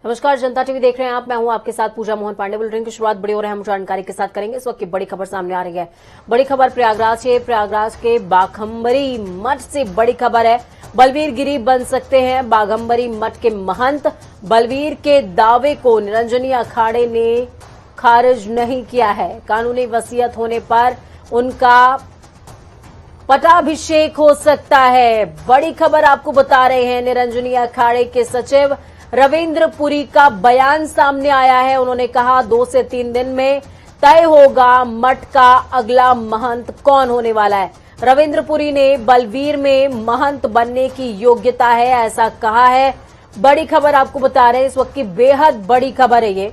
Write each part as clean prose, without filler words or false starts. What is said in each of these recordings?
नमस्कार, जनता टीवी देख रहे हैं आप। मैं हूं आपके साथ पूजा मोहन पांडे। बुलेटिन की शुरुआत बड़ी और अहम जानकारी के साथ करेंगे। इस वक्त की बड़ी खबर सामने आ रही है। बड़ी खबर प्रयागराज से। प्रयागराज के बाघंबरी मठ से बड़ी खबर है। बलवीर गिरी बन सकते हैं बाघंबरी मठ के महंत। बलवीर के दावे को निरंजनी अखाड़े ने खारिज नहीं किया है। कानूनी वसीयत होने पर उनका पटाभिषेक हो सकता है। बड़ी खबर आपको बता रहे हैं। निरंजनी अखाड़े के सचिव रविंद्र पुरी का बयान सामने आया है। उन्होंने कहा 2 से 3 दिन में तय होगा मठ का अगला महंत कौन होने वाला है। रविंद्र पुरी ने बलवीर में महंत बनने की योग्यता है, ऐसा कहा है। बड़ी खबर आपको बता रहे हैं। इस वक्त की बेहद बड़ी खबर है ये।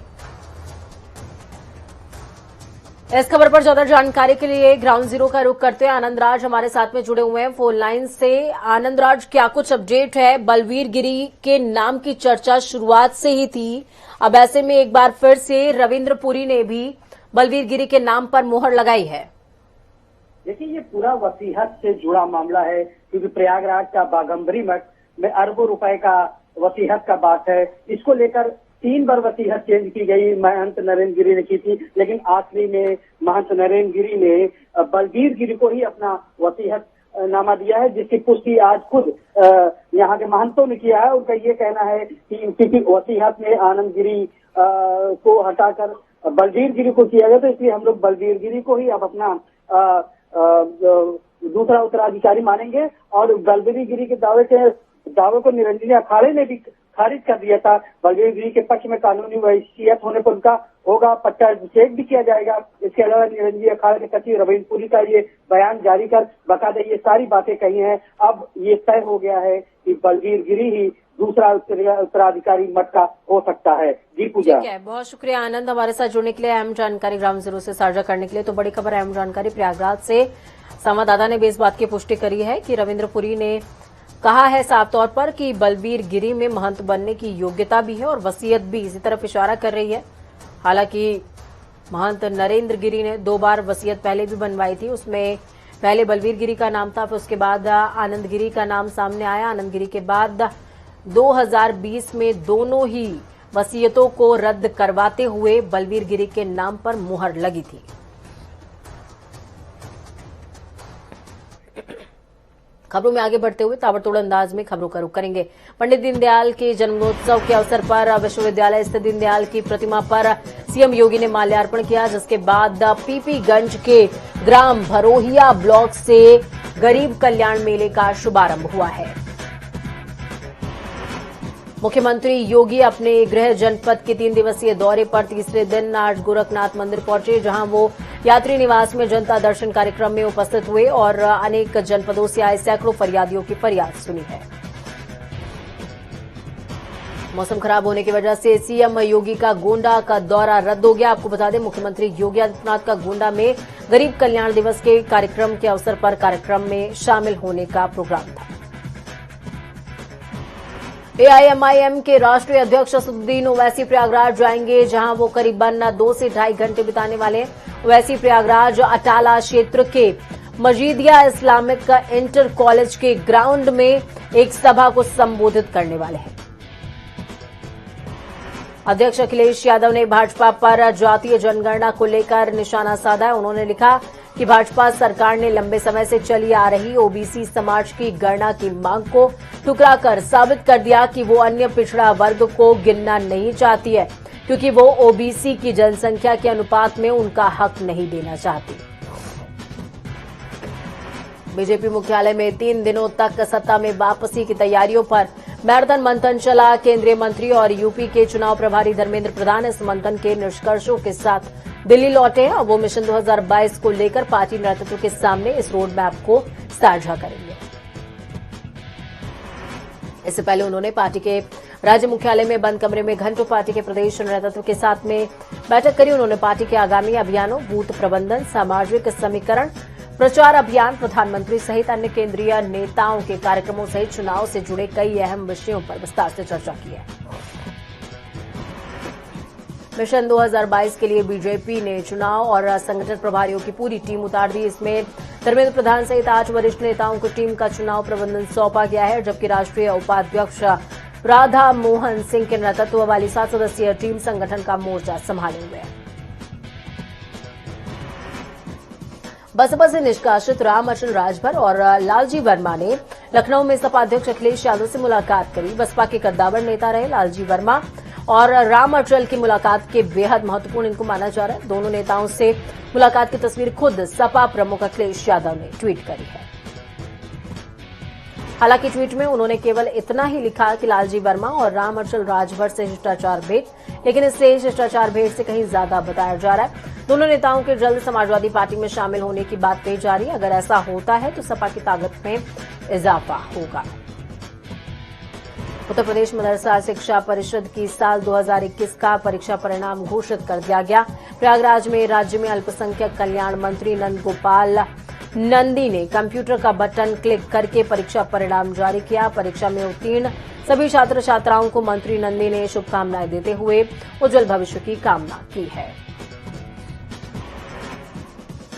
इस खबर पर ज्यादा जानकारी के लिए ग्राउंड जीरो का रुख करते हैं। आनंद राज हमारे साथ में जुड़े हुए हैं फोन लाइन से। आनंद राज, क्या कुछ अपडेट है? बलवीर गिरी के नाम की चर्चा शुरुआत से ही थी, अब ऐसे में एक बार फिर से रविंद्र पुरी ने भी बलवीर गिरी के नाम पर मुहर लगाई है। देखिए, ये पूरा वसीयत से जुड़ा मामला है, क्योंकि प्रयागराज का बाघंबरी मठ में अरबों रुपए का वसीयत का बात है। इसको लेकर 3 बार वसीयत चेंज की गई। महंत नरेंद्र गिरी ने की थी, लेकिन आखिरी में महंत नरेंद्र गिरी ने बलवीर गिरी को ही अपना वसीयत नामा दिया है, जिसकी पुष्टि आज खुद यहाँ के महंतों ने किया है। उनका ये कहना है कि क्योंकि वसीयत में आनंद गिरी को हटाकर बलवीर गिरी को किया गया, तो इसलिए हम लोग बलवीर गिरी को ही अब अपना दूसरा उत्तराधिकारी मानेंगे। और बलवीर गिरी के दावे को निरंजनी अखाड़े ने भी खारिज कर दिया था। बलवीर गिरी के पक्ष में कानूनी वसीयत होने पर उनका होगा पट्टाभिषेक भी किया जाएगा। इसके अलावा निरंजनी अखाड़े के सचिव रविंद्र पुरी का ये बयान जारी कर बकायदा ये सारी बातें कही हैं। अब ये तय हो गया है कि बलवीर गिरी ही दूसरा उत्तराधिकारी मठ का हो सकता है। जी पूजा। ठीक है, बहुत शुक्रिया आनंद हमारे साथ जुड़ने के लिए, अहम जानकारी ग्राउंड जीरो से साझा करने के लिए। तो बड़ी खबर, अहम जानकारी प्रयागराज से। संवाददाता ने भी इस बात की पुष्टि करी है कि रविंद्र पुरी ने कहा है साफ तौर पर कि बलवीर गिरी में महंत बनने की योग्यता भी है और वसीयत भी इसी तरफ इशारा कर रही है। हालांकि महंत नरेंद्र गिरी ने 2 बार वसीयत पहले भी बनवाई थी। उसमें पहले बलवीर गिरी का नाम था, फिर उसके बाद आनंद गिरी का नाम सामने आया। आनंद गिरी के बाद 2020 में दोनों ही वसीयतों को रद्द करवाते हुए बलवीर गिरी के नाम पर मुहर लगी थी। खबरों में आगे बढ़ते हुए ताबड़तोड़ अंदाज में खबरों का रुख करेंगे। पंडित दीनदयाल के जन्मोत्सव के अवसर पर विश्वविद्यालय स्थित दीनदयाल की प्रतिमा पर सीएम योगी ने माल्यार्पण किया, जिसके बाद पीपीगंज के ग्राम भरोहिया ब्लॉक से गरीब कल्याण मेले का शुभारंभ हुआ है। मुख्यमंत्री योगी अपने गृह जनपद के 3 दिवसीय दौरे पर तीसरे दिन आज गोरखनाथ मंदिर पहुंचे, जहां वो यात्री निवास में जनता दर्शन कार्यक्रम में उपस्थित हुए और अनेक जनपदों से आए सैकड़ों फरियादियों की फरियाद सुनी है। मौसम खराब होने की वजह से सीएम योगी का गोंडा का दौरा रद्द हो गया। आपको बता दें, मुख्यमंत्री योगी आदित्यनाथ का गोंडा में गरीब कल्याण दिवस के कार्यक्रम के अवसर पर कार्यक्रम में शामिल होने का प्रोग्राम था। एआईएमआईएम के राष्ट्रीय अध्यक्ष असदुद्दीन ओवैसी प्रयागराज जाएंगे, जहां वो करीबन 2 से ढाई घंटे बिताने वाले। ओवैसी प्रयागराज अटाला क्षेत्र के मजीदिया इस्लामिक इंटर कॉलेज के ग्राउंड में एक सभा को संबोधित करने वाले हैं। अध्यक्ष अखिलेश यादव ने भाजपा पर जातीय जनगणना को लेकर निशाना साधा है। उन्होंने लिखा कि भाजपा सरकार ने लंबे समय से चली आ रही ओबीसी समाज की गणना की मांग को ठुकराकर साबित कर दिया कि वो अन्य पिछड़ा वर्ग को गिनना नहीं चाहती है, क्योंकि वो ओबीसी की जनसंख्या के अनुपात में उनका हक नहीं देना चाहती। बीजेपी मुख्यालय में 3 दिनों तक सत्ता में वापसी की तैयारियों पर मैराथन मंथन चला। केंद्रीय मंत्री और यूपी के चुनाव प्रभारी धर्मेंद्र प्रधान इस मंथन के निष्कर्षों के साथ दिल्ली लौटे हैं और वो मिशन 2022 को लेकर पार्टी नेतृत्व के सामने इस रोड मैप को साझा करेंगे। इससे पहले उन्होंने पार्टी के राज्य मुख्यालय में बंद कमरे में घंटों पार्टी के प्रदेश नेतृत्व के साथ में बैठक करी। उन्होंने पार्टी के आगामी अभियानों, बूथ प्रबंधन, सामाजिक समीकरण, प्रचार अभियान, प्रधानमंत्री सहित अन्य केंद्रीय नेताओं के कार्यक्रमों सहित चुनाव से जुड़े कई अहम विषयों पर विस्तार से चर्चा की है। मिशन 2022 के लिए बीजेपी ने चुनाव और संगठन प्रभारियों की पूरी टीम उतार दी। इसमें धर्मेंद्र प्रधान सहित 8 वरिष्ठ नेताओं को टीम का चुनाव प्रबंधन सौंपा गया है, जबकि राष्ट्रीय उपाध्यक्ष राधा मोहन सिंह के नेतृत्व वाली 7 सदस्यीय टीम संगठन का मोर्चा संभाले हुए है। बसपा से निष्कासित राम अचल राजभर और लालजी वर्मा ने लखनऊ में सपा अध्यक्ष अखिलेश यादव से मुलाकात करी। बसपा के कद्दावर नेता रहे लालजी वर्मा और राम अचल की मुलाकात के बेहद महत्वपूर्ण इनको माना जा रहा है। दोनों नेताओं से मुलाकात की तस्वीर खुद सपा प्रमुख अखिलेश यादव ने ट्वीट करी है। हालांकि ट्वीट में उन्होंने केवल इतना ही लिखा कि लालजी वर्मा और राम अचल राजभर से शिष्टाचार भेंट, लेकिन इससे शिष्टाचार भेंट से कहीं ज्यादा बताया जा रहा है। दोनों नेताओं के जल्द समाजवादी पार्टी में शामिल होने की बात कही जा रही है। अगर ऐसा होता है तो सपा की ताकत में इजाफा होगा। उत्तर प्रदेश मदरसा शिक्षा परिषद की साल 2021 का परीक्षा परिणाम घोषित कर दिया गया। प्रयागराज में राज्य में अल्पसंख्यक कल्याण मंत्री नंद गोपाल नंदी ने कंप्यूटर का बटन क्लिक करके परीक्षा परिणाम जारी किया। परीक्षा में उत्तीर्ण सभी छात्र छात्राओं को मंत्री नंदी ने शुभकामनाएं देते हुए उज्जवल भविष्य की कामना की है।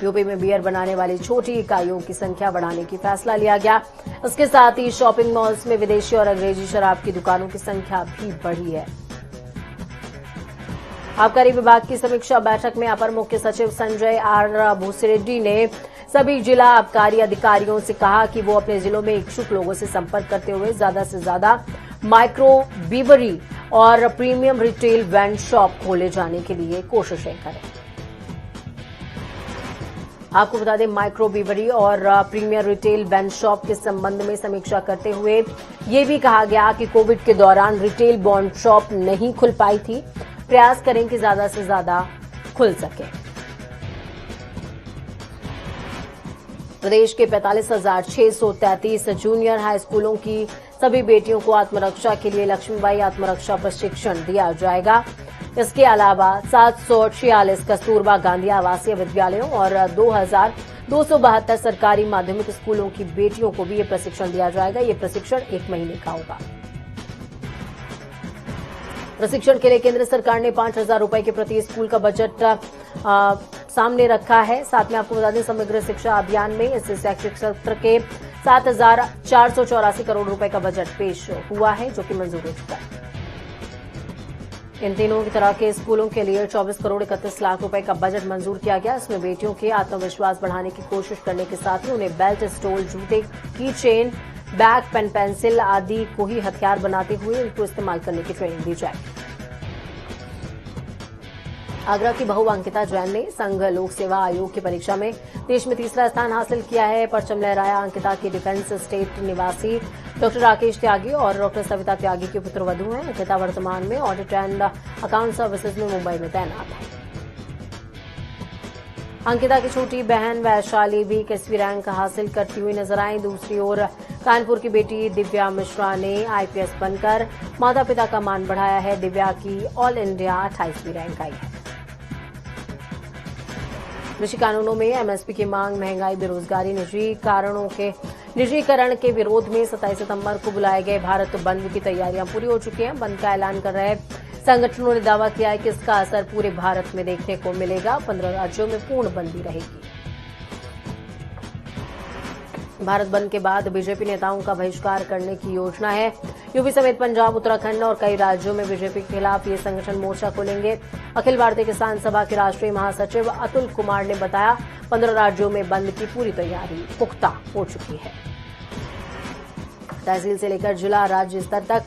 यूपी में बियर बनाने वाली छोटी इकाइयों की संख्या बढ़ाने की फैसला लिया गया। इसके साथ ही शॉपिंग मॉल्स में विदेशी और अंग्रेजी शराब की दुकानों की संख्या भी बढ़ी है। आबकारी विभाग की समीक्षा बैठक में अपर मुख्य सचिव संजय आर भूसरेड्डी ने सभी जिला आबकारी अधिकारियों से कहा कि वो अपने जिलों में इच्छुक लोगों से संपर्क करते हुए ज्यादा से ज्यादा माइक्रो बीवरी और प्रीमियम रिटेल वैन शॉप खोले जाने के लिए कोशिशें करें। आपको बता दें, माइक्रो बीवरी और प्रीमियर रिटेल वैन शॉप के संबंध में समीक्षा करते हुए ये भी कहा गया कि कोविड के दौरान रिटेल बॉन्ड शॉप नहीं खुल पाई थी। प्रयास करें कि ज्यादा से ज्यादा खुल सके। प्रदेश के 45,633 जूनियर हाई स्कूलों की सभी बेटियों को आत्मरक्षा के लिए लक्ष्मीबाई आत्मरक्षा प्रशिक्षण दिया जाएगा। इसके अलावा 746 कस्तूरबा गांधी आवासीय विद्यालयों और 2,272 सरकारी माध्यमिक स्कूलों की बेटियों को भी ये प्रशिक्षण दिया जाएगा। ये प्रशिक्षण 1 महीने का होगा। प्रशिक्षण के लिए केंद्र सरकार ने 5,000 रुपए के प्रति स्कूल का बजट सामने रखा है। साथ में आपको बता दें, समग्र शिक्षा अभियान में इस शैक्षिक सत्र के 7,484 करोड़ रुपए का बजट पेश हुआ है, जो कि मंजूर हो चुका है। इन तीनों की तरह के स्कूलों के लिए 24 करोड़ 31 लाख रुपए का बजट मंजूर किया गया। इसमें बेटियों के आत्मविश्वास बढ़ाने की कोशिश करने के साथ ही उन्हें बेल्ट, स्टोल, जूते, की चेन, बैग, पेन, पेंसिल आदि को ही हथियार बनाते हुए इनको इस्तेमाल करने की ट्रेनिंग दी जाएगी। आगरा की बहू अंकिता जैन ने संघ लोक सेवा आयोग की परीक्षा में देश में तीसरा स्थान हासिल किया है। परचम लहराया अंकिता की डिफेंस स्टेट निवासी डॉक्टर राकेश त्यागी और डॉक्टर सविता त्यागी की पुत्रवधू हैं। अंकिता वर्तमान में ऑडिट एंड अकाउंट सर्विसेज में मुंबई में तैनात है। अंकिता की छोटी बहन वैशाली भी 21वीं रैंक हासिल करती हुई नजर आई। दूसरी ओर कानपुर की बेटी दिव्या मिश्रा ने आईपीएस बनकर माता पिता का मान बढ़ाया है। दिव्या की ऑल इंडिया 28वीं रैंक आई है। कृषि कानूनों में एमएसपी की मांग, महंगाई, बेरोजगारी, निजीकरण के विरोध में 27 सितंबर को बुलाए गए भारत बंद की तैयारियां पूरी हो चुकी हैं। बंद का ऐलान कर रहे संगठनों ने दावा किया है कि इसका असर पूरे भारत में देखने को मिलेगा। 15 राज्यों में पूर्णबंदी रहेगी। भारत बंद के बाद बीजेपी नेताओं का बहिष्कार करने की योजना है। यूपी समेत पंजाब, उत्तराखंड और कई राज्यों में बीजेपी के खिलाफ ये संगठन मोर्चा खोलेंगे। अखिल भारतीय किसान सभा के राष्ट्रीय महासचिव अतुल कुमार ने बताया, 15 राज्यों में बंद की पूरी तैयारी पुख्ता हो चुकी है। तहसील से लेकर जिला, राज्य स्तर तक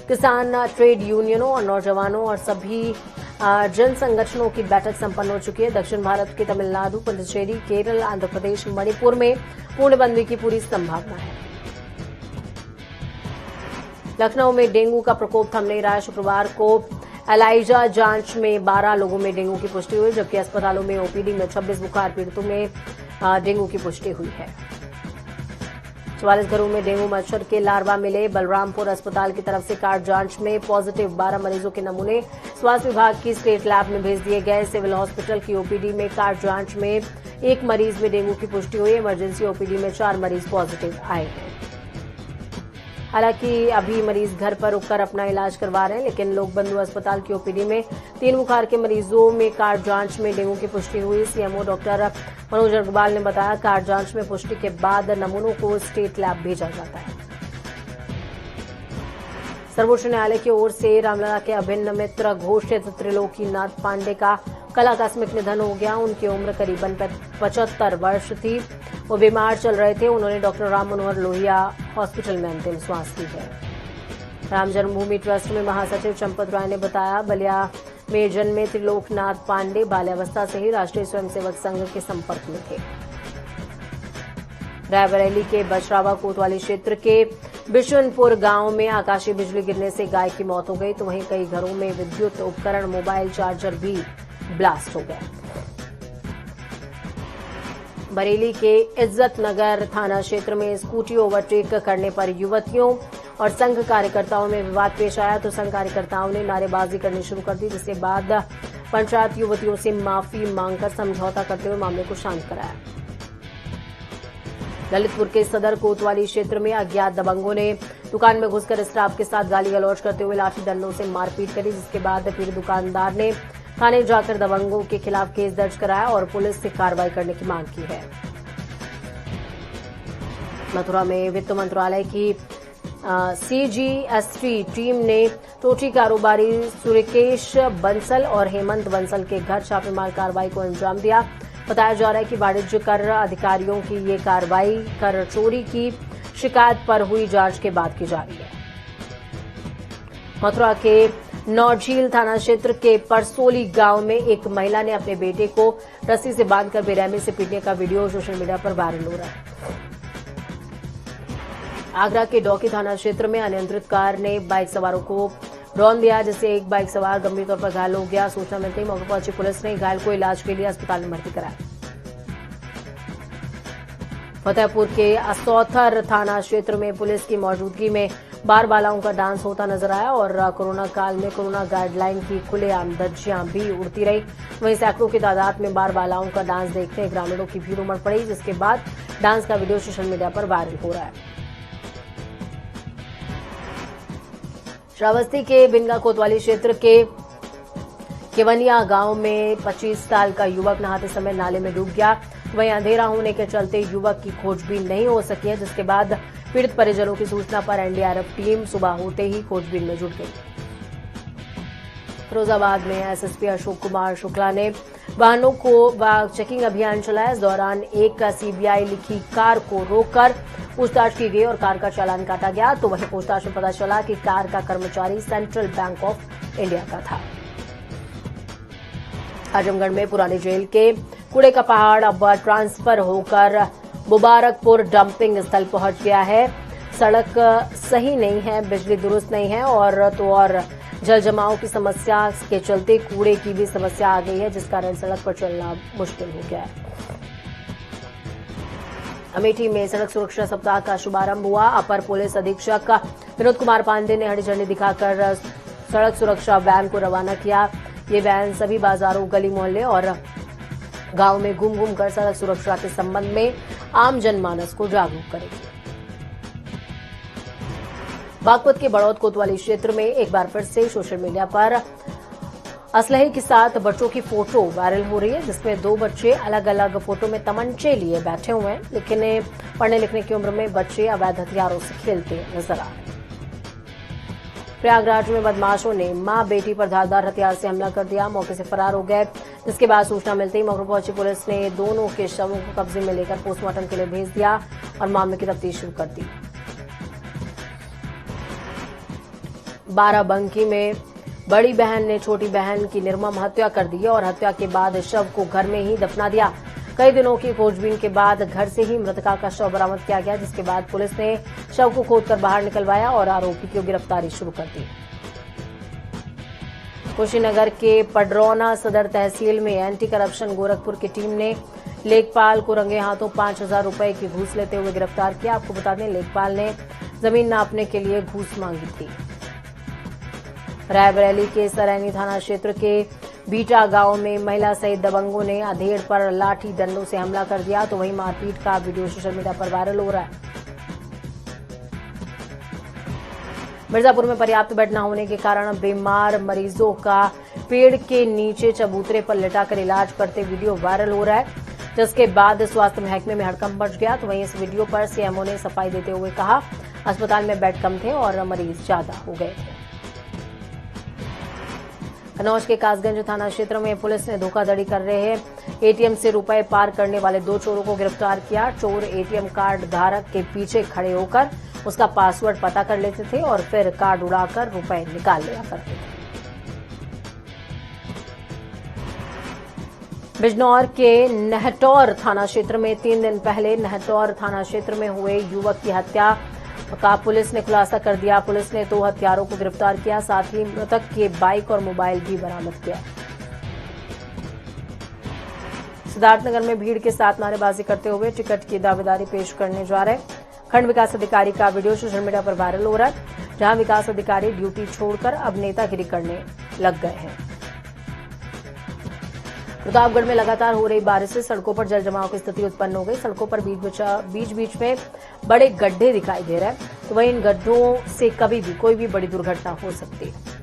किसान, ट्रेड यूनियनों और नौजवानों और सभी जन संगठनों की बैठक संपन्न हो चुकी है। दक्षिण भारत के तमिलनाडु, पुडुचेरी, केरल, आंध्र प्रदेश, मणिपुर में पूर्णबंदी की पूरी संभावना है। लखनऊ में डेंगू का प्रकोप थम नहीं रहा है। शुक्रवार को एलाइजा जांच में 12 लोगों में डेंगू की पुष्टि हुई, जबकि अस्पतालों में ओपीडी में 26 बुखार पीड़ितों में डेंगू की पुष्टि हुई है। 44 घरों में डेंगू मच्छर के लार्वा मिले। बलरामपुर अस्पताल की तरफ से कार्ड जांच में पॉजिटिव 12 मरीजों के नमूने स्वास्थ्य विभाग की स्टेट लैब में भेज दिए गए। सिविल हॉस्पिटल की ओपीडी में कार्ड जांच में 1 मरीज में डेंगू की पुष्टि हुई। इमरजेंसी ओपीडी में 4 मरीज पॉजिटिव आए हैं। हालांकि अभी मरीज घर पर रुककर अपना इलाज करवा रहे हैं, लेकिन लोक बंधु अस्पताल की ओपीडी में 3 बुखार के मरीजों में कार्ड जांच में डेंगू की पुष्टि हुई। सीएमओ डॉक्टर मनोज अग्रवाल ने बताया, कार्ड जांच में पुष्टि के बाद नमूनों को स्टेट लैब भेजा जाता है। सर्वोच्च न्यायालय की ओर से रामलला के अभिन्न मित्र घोषित त्रिलोकीनाथ पांडे का कल आकस्मिक निधन हो गया। उनकी उम्र करीबन 75 वर्ष थी। वो बीमार चल रहे थे। उन्होंने डॉक्टर राम मनोहर लोहिया हॉस्पिटल में अंतिम सांस ली है। राम जन्मभूमि ट्रस्ट में महासचिव चंपत राय ने बताया, बलिया में जन्मे त्रिलोकनाथ पांडे बाल्यावस्था से ही राष्ट्रीय स्वयंसेवक संघ के संपर्क में थे। रायबरेली के बछरावा कोतवाली क्षेत्र के बिशनपुर गांव में आकाशीय बिजली गिरने से गाय की मौत हो गई, तो वहीं कई घरों में विद्युत उपकरण मोबाइल चार्जर भी ब्लास्ट हो गए। बरेली के इज्जत नगर थाना क्षेत्र में स्कूटी ओवरटेक करने पर युवतियों और संघ कार्यकर्ताओं में विवाद पेश आया, तो संघ कार्यकर्ताओं ने नारेबाजी करनी शुरू कर दी, जिसके बाद पंचायत युवतियों से माफी मांगकर समझौता करते हुए मामले को शांत कराया। ललितपुर के सदर कोतवाली क्षेत्र में अज्ञात दबंगों ने दुकान में घुसकर स्टाफ के साथ गाली गलौज करते हुए लाठी डंडों से मारपीट करी, जिसके बाद फिर दुकानदार ने थाने जाकर दबंगों के खिलाफ केस दर्ज कराया और पुलिस से कार्रवाई करने की मांग की है। मथुरा में वित्त मंत्रालय की सीजीएसटी टीम ने टोटी कारोबारी सुरेकेश बंसल और हेमंत बंसल के घर छापेमार कार्रवाई को अंजाम दिया। बताया जा रहा है कि वाणिज्य कर अधिकारियों की ये कार्रवाई कर चोरी की शिकायत पर हुई जांच के बाद की जा रही है। मथुरा के नौझील थाना क्षेत्र के परसोली गांव में एक महिला ने अपने बेटे को रस्सी से बांधकर बेरहमी से पीटने का वीडियो सोशल मीडिया पर वायरल हो रहा है। आगरा के डौकी थाना क्षेत्र में अनियंत्रित कार ने बाइक सवारों को रौंद दिया, जिससे एक बाइक सवार गंभीर तौर पर घायल हो गया। सूचना मिलते ही मौके पर पहुंची पुलिस ने घायल को इलाज के लिए अस्पताल में भर्ती कराया। फतेहपुर के असौथर थाना क्षेत्र में पुलिस की मौजूदगी में बार बालाओं का डांस होता नजर आया और कोरोना काल में कोरोना गाइडलाइन की खुलेआम धज्जियां भी उड़ती रही। वहीं सैकड़ों की तादाद में बार बालाओं का डांस देखने ग्रामीणों की भीड़ उमड़ पड़ी, जिसके बाद डांस का वीडियो सोशल मीडिया पर वायरल हो रहा है। श्रावस्ती के बिनगा कोतवाली क्षेत्र के केवनिया गांव में 25 साल का युवक नहाते समय नाले में डूब गया। वहीं अंधेरा होने के चलते युवक की खोजबीन नहीं हो सकी है, जिसके बाद पीड़ित परिजनों की सूचना पर एनडीआरएफ टीम सुबह होते ही खोजबीन में जुट गई। फिरोजाबाद में एसएसपी अशोक कुमार शुक्ला ने वाहनों को चेकिंग अभियान चलाया। इस दौरान एक सीबीआई लिखी कार को रोककर पूछताछ की गई और कार का चालान काटा गया, तो वहीं पूछताछ में पता चला कि कार का कर्मचारी सेंट्रल बैंक ऑफ इंडिया का था। आजमगढ़ में पुरानी जेल के कूड़े का पहाड़ अब ट्रांसफर होकर मुबारकपुर डंपिंग स्थल पहुंच गया है। सड़क सही नहीं है, बिजली दुरुस्त नहीं है और जल जमाव की समस्या के चलते कूड़े की भी समस्या आ गई है, जिस कारण सड़क पर चलना मुश्किल हो गया है। अमेठी में सड़क सुरक्षा सप्ताह का शुभारंभ हुआ। अपर पुलिस अधीक्षक विनोद कुमार पांडे ने हरी झंडी दिखाकर सड़क सुरक्षा वैन को रवाना किया। ये वैन सभी बाजारों, गली मोहल्ले और गांव में घूम घूम कर सड़क सुरक्षा के संबंध में आम जनमानस को जागरूक करेगी। बागपत के बड़ौद कोतवाली क्षेत्र में एक बार फिर से सोशल मीडिया पर असलहे के साथ बच्चों की फोटो वायरल हो रही है, जिसमें 2 बच्चे अलग अलग फोटो में तमंचे लिए बैठे हुए हैं, लेकिन पढ़ने लिखने की उम्र में बच्चे अवैध हथियारों से खेलते नजर आ रहे हैं। प्रयागराज में बदमाशों ने मां बेटी पर धारदार हथियार से हमला कर दिया, मौके से फरार हो गए। जिसके बाद सूचना मिलते ही मौके पर पहुंची पुलिस ने दोनों के शवों को कब्जे में लेकर पोस्टमार्टम के लिए भेज दिया और मामले की तफ्तीश शुरू कर दी। बाराबंकी में बड़ी बहन ने छोटी बहन की निर्मम हत्या कर दी और हत्या के बाद शव को घर में ही दफना दिया। कई दिनों की खोजबीन के बाद घर से ही मृतका का शव बरामद किया गया, जिसके बाद पुलिस ने शव को खोदकर बाहर निकलवाया और आरोपी की गिरफ्तारी शुरू कर दी। कुशीनगर के पडरौना सदर तहसील में एंटी करप्शन गोरखपुर की टीम ने लेखपाल को रंगे हाथों 5,000 रुपए की घूस लेते हुए गिरफ्तार किया। आपको बता दें, लेखपाल ने जमीन नापने के लिए घूस मांगी थी। रायबरेली के सरैनी थाना क्षेत्र के बीटा गांव में महिला सहित दबंगों ने अधेड़ पर लाठी डंडों से हमला कर दिया, तो वहीं मारपीट का वीडियो सोशल मीडिया पर वायरल हो रहा है। मिर्जापुर में पर्याप्त बेड न होने के कारण बीमार मरीजों का पेड़ के नीचे चबूतरे पर लिटाकर इलाज करते वीडियो वायरल हो रहा है, जिसके बाद स्वास्थ्य महकमे में हड़कंप मच गया। तो वहीं इस वीडियो पर सीएमओ ने सफाई देते हुए कहा, अस्पताल में बेड कम थे और मरीज ज्यादा हो गए थे। कन्नौज के कासगंज थाना क्षेत्र में पुलिस ने धोखाधड़ी कर रहे एटीएम से रुपए पार करने वाले 2 चोरों को गिरफ्तार किया। चोर एटीएम कार्ड धारक के पीछे खड़े होकर उसका पासवर्ड पता कर लेते थे और फिर कार्ड उड़ाकर रुपए निकाल लिया करते थे। बिजनौर के नहटौर थाना क्षेत्र में 3 दिन पहले नहटौर थाना क्षेत्र में हुए युवक की हत्या का पुलिस ने खुलासा कर दिया। पुलिस ने 2 हत्यारों को गिरफ्तार किया, साथ ही मृतक के बाइक और मोबाइल भी बरामद किया। सिद्धार्थनगर में भीड़ के साथ नारेबाजी करते हुए टिकट की दावेदारी पेश करने जा रहे खंड विकास अधिकारी का वीडियो सोशल मीडिया पर वायरल हो रहा है, जहां विकास अधिकारी ड्यूटी छोड़कर अब नेतागिरी करने लग गए हैं। प्रतापगढ़ में लगातार हो रही बारिश से सड़कों पर जल जमाव की स्थिति उत्पन्न हो गई। सड़कों पर बीच में बड़े गड्ढे दिखाई दे रहे हैं, तो वहीं इन गड्ढों से कभी भी कोई भी बड़ी दुर्घटना हो सकती है।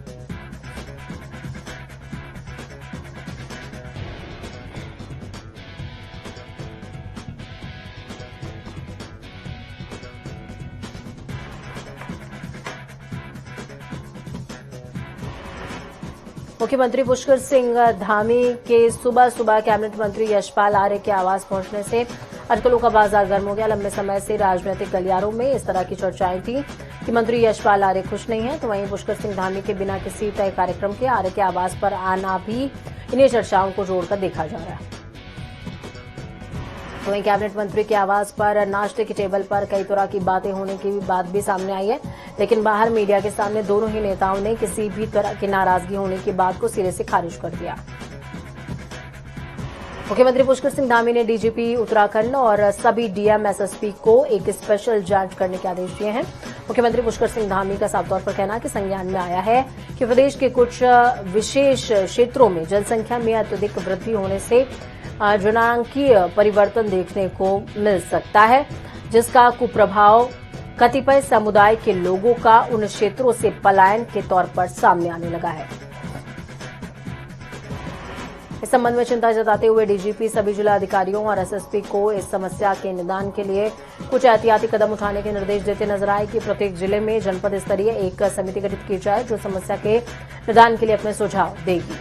मुख्यमंत्री पुष्कर सिंह धामी के सुबह सुबह कैबिनेट मंत्री यशपाल आर्य के आवास पहुंचने से अटकलों का बाजार गर्म हो गया। लंबे समय से राजनीतिक गलियारों में इस तरह की चर्चाएं थी कि मंत्री यशपाल आर्य खुश नहीं है, तो वहीं पुष्कर सिंह धामी के बिना किसी तय कार्यक्रम के आर्य के आवास पर आना भी इन्हीं चर्चाओं को जोड़कर देखा जा रहा है। तो वहीं कैबिनेट मंत्री के आवास पर नाश्ते की टेबल पर कई तरह की बातें होने की बात भी सामने आई है, लेकिन बाहर मीडिया के सामने दोनों ही नेताओं ने किसी भी तरह की नाराजगी होने की बात को सिरे से खारिज कर दिया। मुख्यमंत्री पुष्कर सिंह धामी ने डीजीपी उत्तराखंड और सभी डीएम एसएसपी को एक स्पेशल जांच करने के आदेश दिए हैं। मुख्यमंत्री पुष्कर सिंह धामी का साफ तौर पर कहना है कि संज्ञान में आया है कि प्रदेश के कुछ विशेष क्षेत्रों में जनसंख्या में अत्यधिक वृद्धि होने से जनांकीय परिवर्तन देखने को मिल सकता है, जिसका कुप्रभाव कतिपय समुदाय के लोगों का उन क्षेत्रों से पलायन के तौर पर सामने आने लगा है। इस संबंध में चिंता जताते हुए डीजीपी सभी जिला अधिकारियों और एसएसपी को इस समस्या के निदान के लिए कुछ एहतियाती कदम उठाने के निर्देश देते नजर आए कि प्रत्येक जिले में जनपद स्तरीय एक समिति गठित की जाए जो समस्या के निदान के लिए अपने सुझाव देगी।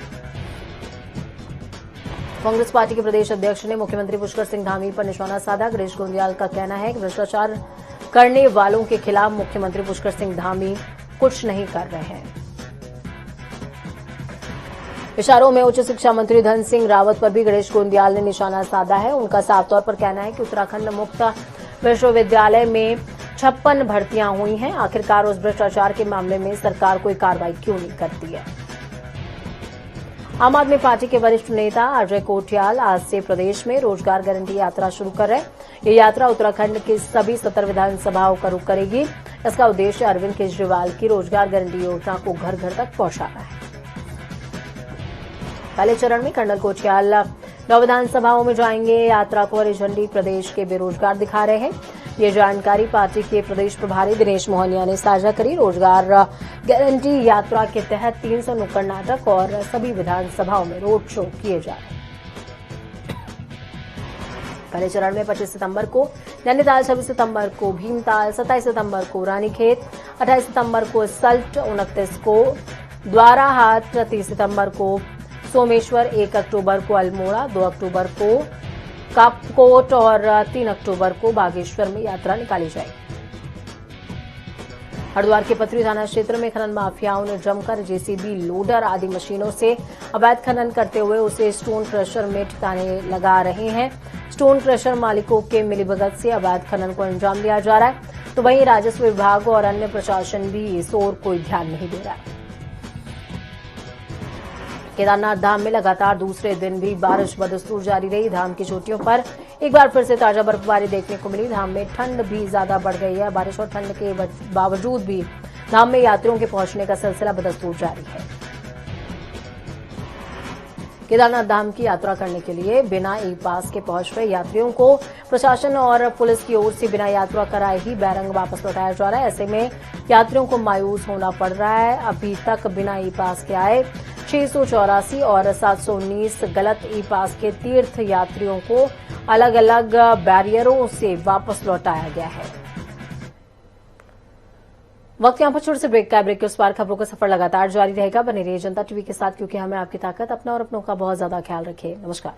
कांग्रेस पार्टी के प्रदेश अध्यक्ष ने मुख्यमंत्री पुष्कर सिंह धामी पर निशाना साधा। गिरीश गोंदियाल का कहना है कि भ्रष्टाचार करने वालों के खिलाफ मुख्यमंत्री पुष्कर सिंह धामी कुछ नहीं कर रहे हैं। इशारों में उच्च शिक्षा मंत्री धन सिंह रावत पर भी गिरीश गोंदियाल ने निशाना साधा है। उनका साफ तौर पर कहना है कि उत्तराखंड मुक्त विश्वविद्यालय में 56 भर्तियां हुई हैं, आखिरकार उस भ्रष्टाचार के मामले में सरकार कोई कार्रवाई क्यों नहीं करती है। आम आदमी पार्टी के वरिष्ठ नेता अजय कोठियाल आज से प्रदेश में रोजगार गारंटी यात्रा शुरू कर रहे हैं। ये यात्रा उत्तराखंड के सभी 17 विधानसभाओं का रुख करेगी। इसका उद्देश्य अरविंद केजरीवाल की रोजगार गारंटी योजना को घर घर तक पहुंचाना है। पहले चरण में कर्नल कोठियाल 9 विधानसभाओं में जाएंगे। यात्रा को हरी झंडी प्रदेश के बेरोजगार दिखा रहे हैं। ये जानकारी पार्टी के प्रदेश प्रभारी दिनेश मोहनिया ने साझा करी। रोजगार गारंटी यात्रा के तहत 300 नुक्कड़ नाटक और सभी विधानसभाओं में रोड शो किए जा रहे हैं। पहले चरण में 25 सितंबर को नैनीताल, 26 सितंबर को भीमताल, 27 सितंबर को रानीखेत, 28 सितंबर को सल्ट, 29 को द्वाराहाट, 30 सितंबर को सोमेश्वर, 1 अक्टूबर को अल्मोड़ा, 2 अक्टूबर को कापकोट और 3 अक्टूबर को बागेश्वर में यात्रा निकाली जाएगी। हरिद्वार के पथरी थाना क्षेत्र में खनन माफियाओं ने जमकर जेसीबी, लोडर आदि मशीनों से अवैध खनन करते हुए उसे स्टोन क्रशर में ठिकाने लगा रहे हैं। स्टोन क्रशर मालिकों के मिलीभगत से अवैध खनन को अंजाम दिया जा रहा है, तो वहीं राजस्व विभाग और अन्य प्रशासन भी इस ओर कोई ध्यान नहीं दे रहा है। केदारनाथ धाम में लगातार दूसरे दिन भी बारिश बदस्तूर जारी रही। धाम की चोटियों पर एक बार फिर से ताजा बर्फबारी देखने को मिली। धाम में ठंड भी ज्यादा बढ़ गई है। बारिश और ठंड के बावजूद भी धाम में यात्रियों के पहुंचने का सिलसिला बदस्तूर जारी है। केदारनाथ धाम की यात्रा करने के लिए बिना ई पास के पहुंच रहे यात्रियों को प्रशासन और पुलिस की ओर से बिना यात्रा कराए ही बैरंग वापस लौटाया जा रहा है। ऐसे में यात्रियों को मायूस होना पड़ रहा है। अभी तक बिना ई पास के आए 684 और 719 गलत ई पास के तीर्थ यात्रियों को अलग अलग बैरियरों से वापस लौटाया गया है। वक्त यहाँ पर छोटे से ब्रेक का। ब्रेक के उस पार खबरों का सफर लगातार जारी रहेगा। बने रहिए जनता टीवी के साथ, क्योंकि हमें आपकी ताकत, अपना और अपनों का बहुत ज्यादा ख्याल रखें। नमस्कार।